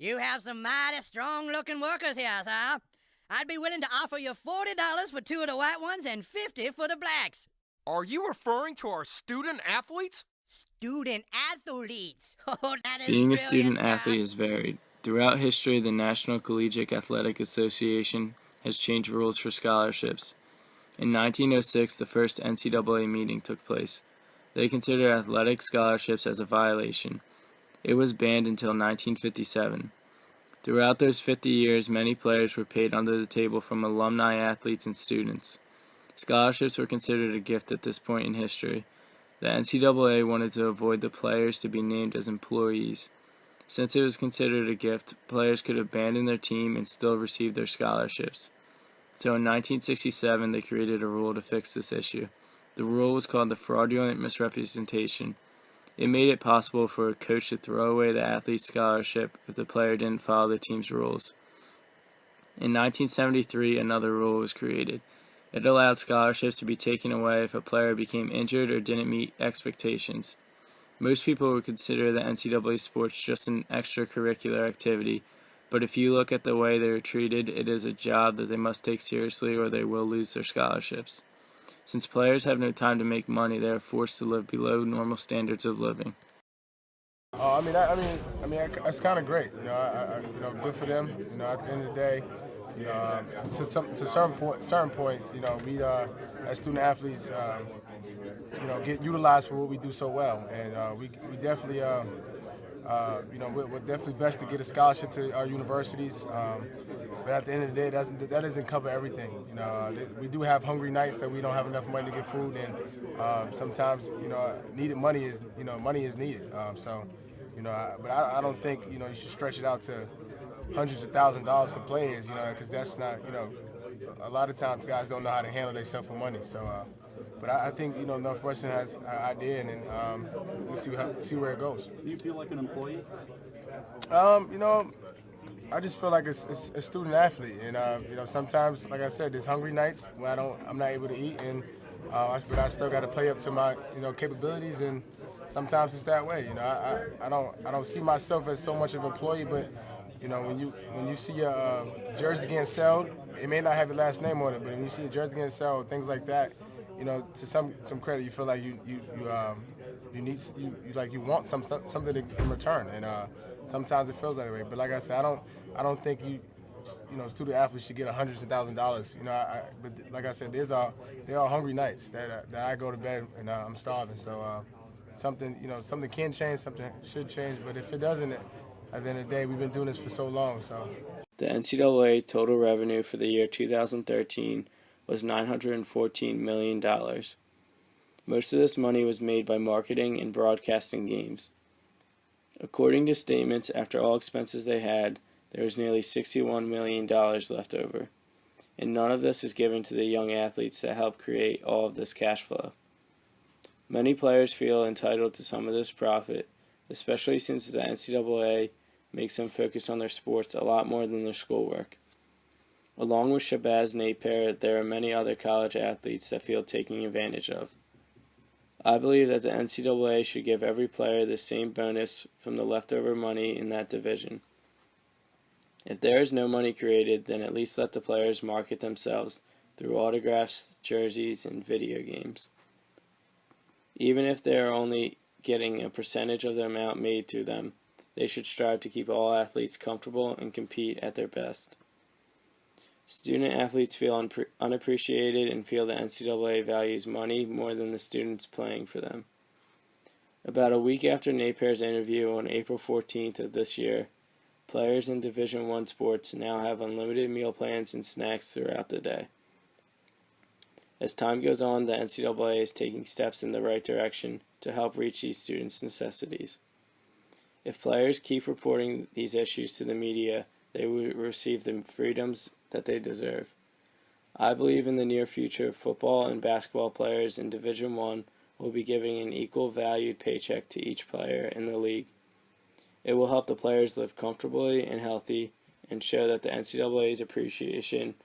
You have some mighty strong-looking workers here, sir. I'd be willing to offer you $40 for 2 of the white ones and $50 for the blacks. Are you referring to our student athletes? Student athletes. Oh, that is Being a brilliant, student sir. athlete is varied. Throughout history, the National Collegiate Athletic Association has changed rules for scholarships. In 1906, the first NCAA meeting took place. They considered athletic scholarships as a violation. It was banned until 1957. Throughout those 50 years, many players were paid under the table from alumni athletes and students. Scholarships were considered a gift at this point in history. The NCAA wanted to avoid the players to be named as employees. Since it was considered a gift, players could abandon their team and still receive their scholarships. So in 1967, they created a rule to fix this issue. The rule was called the fraudulent misrepresentation. It made it possible for a coach to throw away the athlete's scholarship if the player didn't follow the team's rules. In 1973, another rule was created. It allowed scholarships to be taken away if a player became injured or didn't meet expectations. Most people would consider the NCAA sports just an extracurricular activity, but if you look at the way they are treated, it is a job that they must take seriously or they will lose their scholarships. Since players have no time to make money, they are forced to live below normal standards of living. That's kind of great. Good for them. At the end of the day, to certain points, we as student athletes, get utilized for what we do so well, and we definitely, we're definitely best to get a scholarship to our universities. But at the end of the day, that doesn't cover everything. We do have hungry nights that we don't have enough money to get food, and sometimes, needed money is needed. But I don't think, you should stretch it out to hundreds of thousands of dollars for players, because that's not, a lot of times guys don't know how to handle themselves for money. So, but I think, Northwestern has an idea, and let's see where it goes. Do you feel like an employee? I just feel like it's a student athlete, and sometimes, like I said, there's hungry nights where I'm not able to eat, and but I still got to play up to my capabilities, and sometimes it's that way. I don't see myself as so much of an employee, but when you see your jersey getting sold, it may not have your last name on it, but when you see a jersey getting sold, things like that, to some credit, you feel like you want something in return, and sometimes it feels that way. But like I said, I don't think student athletes should get hundreds of thousands of dollars. But like I said, there are hungry nights that I go to bed and I'm starving. So something can change, something should change. But if it doesn't, at the end of the day, we've been doing this for so long. So The NCAA total revenue for the year 2013 was $914 million. Most of this money was made by marketing and broadcasting games. According to statements, after all expenses they had, there was nearly $61 million left over, and none of this is given to the young athletes that help create all of this cash flow. Many players feel entitled to some of this profit, especially since the NCAA makes them focus on their sports a lot more than their schoolwork. Along with Shabazz Napier, there are many other college athletes that feel taken advantage of. I believe that the NCAA should give every player the same bonus from the leftover money in that division. If there is no money created, then at least let the players market themselves through autographs, jerseys, and video games. Even if they are only getting a percentage of the amount made to them, they should strive to keep all athletes comfortable and compete at their best. Student athletes feel unappreciated and feel the NCAA values money more than the students playing for them. About a week after Napier's interview on April 14th of this year, players in Division I sports now have unlimited meal plans and snacks throughout the day. As time goes on, the NCAA is taking steps in the right direction to help reach these students' necessities. If players keep reporting these issues to the media, they will receive the freedoms that they deserve. I believe in the near future, football and basketball players in Division I will be giving an equal valued paycheck to each player in the league. It will help the players live comfortably and healthy and show that the NCAA's appreciation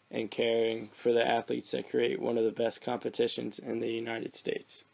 and caring for the athletes that create one of the best competitions in the United States.